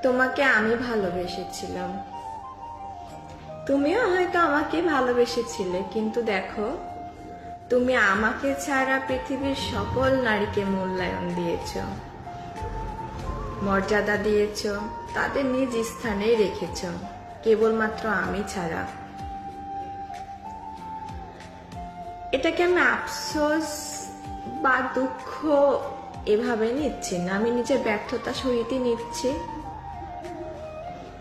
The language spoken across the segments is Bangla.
তোমাকে আমি ভালোবেসেছিলাম, তুমিও হয়তো আমাকে ভালোবেসেছিলে, কিন্তু দেখো তুমি আমাকে ছাড়া পৃথিবীর সকল নারীকে মূল্যায়ন দিয়েছ, মর্যাদা দিয়েছ, তাদের নিজ স্থানেই রেখেছ, কেবলমাত্র আমি ছাড়া। এটাকে আমি আফসোস বা দুঃখ এভাবে নিচ্ছি না, আমি নিজের ব্যর্থতা সহিতই নিচ্ছি,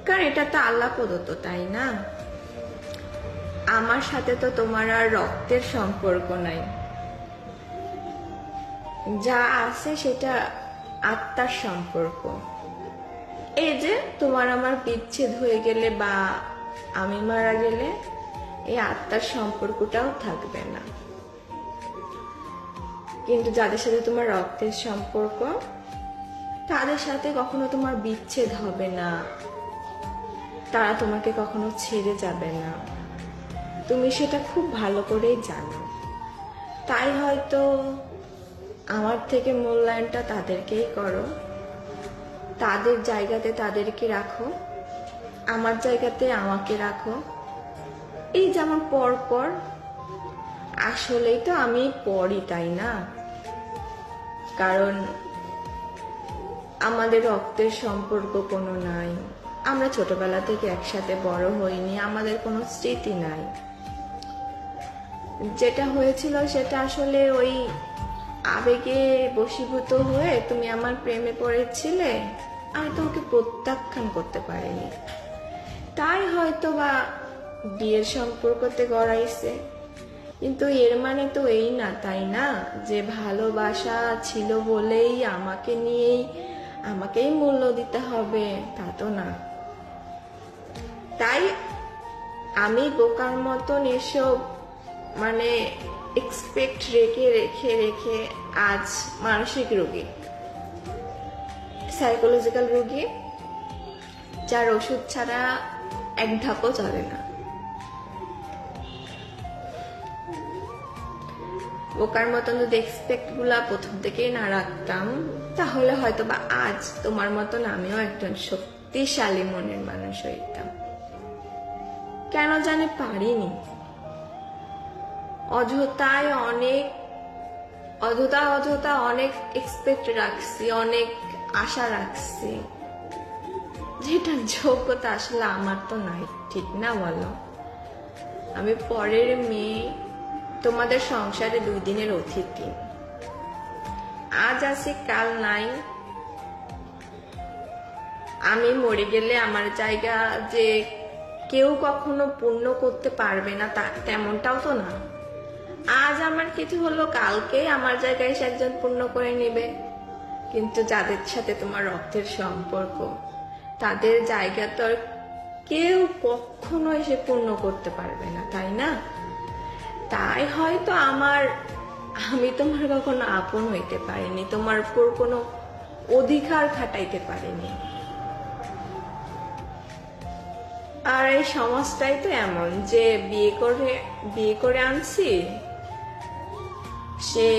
কারণ এটা তো আল্লাহ প্রদত্ত, তাই না? আমার সাথে তো তোমার আর রক্তের সম্পর্ক নাই, যা আছে সেটা আত্মার সম্পর্ক। এই যে তোমার আমার বিচ্ছেদ হয়ে গেলে বা আমি মারা গেলে এই আত্মার সম্পর্কটাও থাকবে না, কিন্তু যাদের সাথে তোমার রক্তের সম্পর্ক তাদের সাথে কখনো তোমার বিচ্ছেদ হবে না, তারা তোমাকে কখনো ছেড়ে যাবে না, তুমি সেটা খুব ভালো করেই জানো। তাই হয়তো আমার থেকে মূল্যায়নটা তাদেরকেই করো, তাদের জায়গাতে তাদেরকে রাখো, আমার জায়গাতে আমাকে রাখো। এই যেমন পর আসলেই তো আমি পরই, তাই না? কারণ আমাদের রক্তের সম্পর্ক কোনো নাই, আমরা ছোটবেলা থেকে একসাথে বড় হইনি, আমাদের কোনো স্মৃতি নাই। যেটা হয়েছিল সেটা আসলে ওই আবেগে বশীভূত হয়ে তুমি আমার প্রেমে পড়েছিলে, আমি তোমাকে প্রত্যাখ্যান করতে পারিনি, তাই হয়তো বা বিয়ের সম্পর্কতে গড়াইছে। কিন্তু এর মানে তো এই না, তাই না, যে ভালোবাসা ছিল বলেই আমাকেই মূল্য দিতে হবে, তা তো না। তাই আমি বোকার মতন এসব এক্সপেক্ট রেখে আজ মানসিক রোগী, সাইকোলজিক্যাল রোগী, যার ওষুধ ছাড়া এক ধাপও চলে না। বোকার মতন যদি এক্সপেক্ট গুলা প্রথম থেকেই না রাখতাম, তাহলে হয়তো বা আজ তোমার মতন আমিও একজন শক্তিশালী মনের মানুষ হইতাম। কেন জানি পারিনি, অযথা অনেক এক্সপেক্ট রাখছি, অনেক আশা রাখছি, যেটা যোগ্যতা আসলে আমার তো নাই, ঠিক না বলো? আমি পরের মেয়ে, তোমাদের সংসারে 2 দিনের অতিথি, আজ আছি কাল নাই। আমি মরে গেলে আমার জায়গা যে কেউ কখনো পূর্ণ করতে পারবে না তেমনটাও তো না। আজ আমার কিছু হলো, কালকে আমার জায়গায় এসে একজন পূর্ণ করে নেবে, কিন্তু যাদের সাথে তোমার রক্তের সম্পর্ক তাদের জায়গা তো আর কেউ কখনো এসে পূর্ণ করতে পারবে না, তাই না? তাই হয়তো আমি তোমার কখনো আপন হইতে পারিনি, তোমার উপর কোনো অধিকার খাটাইতে পারিনি। আর এই সমাজটাই তো এমন যে বিয়ে করে আনছি, সে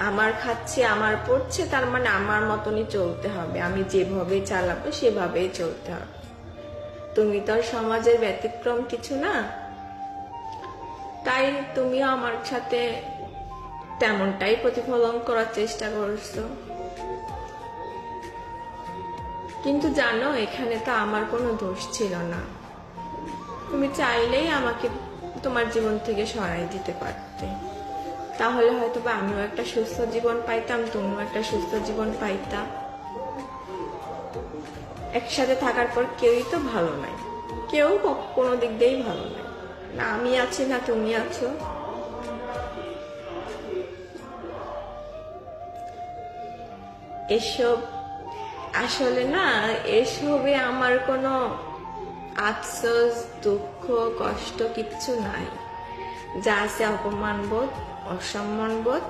আমার খাচ্ছে আমার পড়ছে, তার মানে আমার মতনই চলতে হবে, আমি যেভাবে চালাবো সেভাবেই চলতে হবে। তুমি তো আর সমাজের ব্যতিক্রম কিছু না, তাই তুমিও আমার সাথে তেমনটাই প্রতিফলন করার চেষ্টা করছো। কিন্তু জানো, এখানে তো আমার কোনো দোষ ছিল না, তুমি চাইলেই আমাকে তোমার জীবন থেকে সরাই দিতে পারতে, তাহলে হয়তো বা আমিও একটা সুস্থ জীবন পাইতাম, তুমিও একটা সুস্থ জীবন পাইতা। একসাথে থাকার পর কেউই তো ভালো নাই, কেউ কোনো দিক দিয়েই ভালো নাই, না আমি আছি না তুমি আছো। এসব আসলে না, এসবে আমার কোনো আফসোস, দুঃখ, কষ্ট কিচ্ছু নাই, যা আছে অপমান বোধ, অসম্মান বোধ,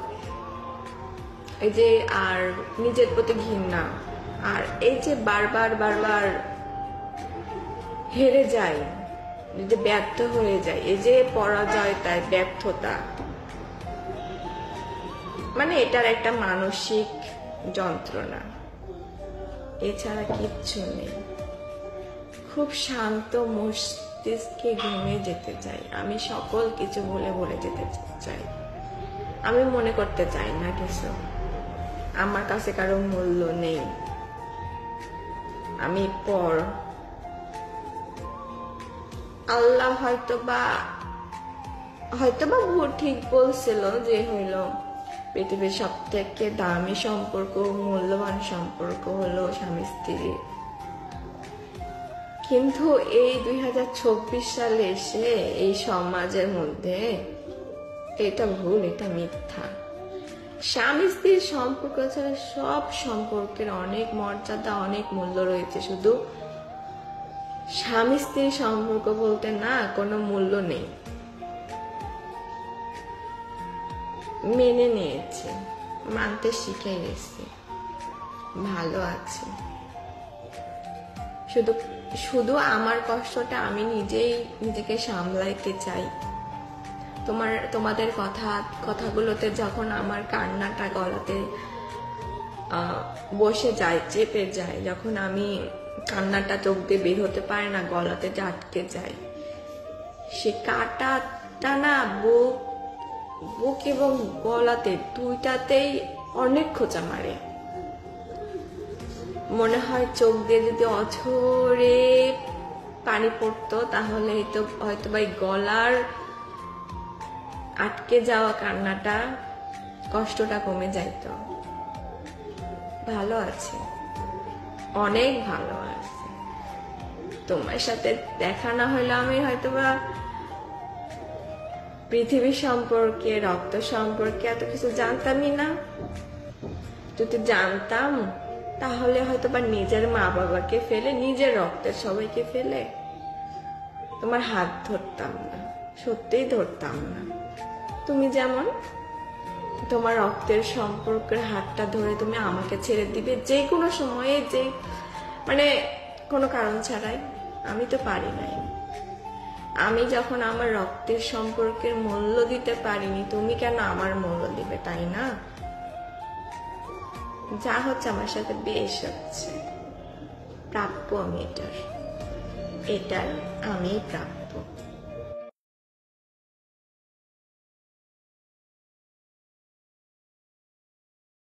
এই যে আর নিজের প্রতি ঘৃণা, আর এই যে বারবার হেরে যায়, যে ব্যর্থ হয়ে যায়, এই যে পরাজয়তায় ব্যর্থতা, এটার একটা মানসিক যন্ত্রণা, এছাড়া কিচ্ছু নেই। খুব শান্ত মস্তিষ্কে ঘুমিয়ে যেতে চাই। আমি সকল কিছু বলে যেতে চাই। আমি মনে করতে চাই না কিছু, আমার কাছে কারো মূল্য নেই, আমি পর। আল্লাহ হয়তোবা ভুল ঠিক বলছিল যে হইল পৃথিবীর সব থেকে দামি সম্পর্ক, মূল্যবান সম্পর্ক হলো স্বামী স্ত্রী। কিন্তু এই 2024 সালে এসে এই সমাজের মধ্যে এটা ভুল, এটা মিথ্যা। স্বামী স্ত্রীর সম্পর্ক ছাড়া সব সম্পর্কের অনেক মর্যাদা, অনেক মূল্য রয়েছে। শুধু স্বামী স্ত্রীর সম্পর্ক বলতে না, কোনো মূল্য নেই। মেনে নিয়েছি, মানতে শিখে গেছি, ভালো আছি। শুধু আমার কষ্টটা আমি নিজেকে সামলাইতে চাই। তোমাদের কথাগুলোতে যখন আমার কান্নাটা গলাতে বসে যায়, চেপে যায়, যখন আমি কান্নাটা চোখ দিয়ে বের হতে পারে না, গলাতে আটকে যায়, সে কাটাটা না বুক এবং গলাতে দুইটাতেই অনেক খোঁচা মারে। মনে হয় চোখ দিয়ে যদি অঝরে পানি পড়তো তাহলে হয়তো বা গলার আটকে যাওয়া কান্নাটা, কষ্টটা কমে যাইত। ভালো আছে, অনেক ভালো আছে। তোমার সাথে দেখা না হলে আমি হয়তোবা পৃথিবী সম্পর্কে, রক্ত সম্পর্কে এত কিছু জানতামই না। যদি জানতাম তাহলে হয়তোবা নিজের মা বাবাকে ফেলে, নিজের রক্তের সবাইকে ফেলে তোমার হাত ধরতাম না, সত্যিই ধরতাম না। তুমি যেমন তোমার রক্তের সম্পর্কের হাতটা ধরে তুমি আমাকে ছেড়ে দিবে যে কোনো সময়ে, যে মানে কোনো কারণ ছাড়াই। আমি তো পারি নাই। আমি যখন আমার রক্তের সম্পর্কের মূল্য দিতে পারিনি, তুমি কেন আমার মূল্য দিবে, তাই না? যা হচ্ছে আমার সাথে বেশ হচ্ছে, প্রাপ্য আমি এটার আমি প্রাপ্য।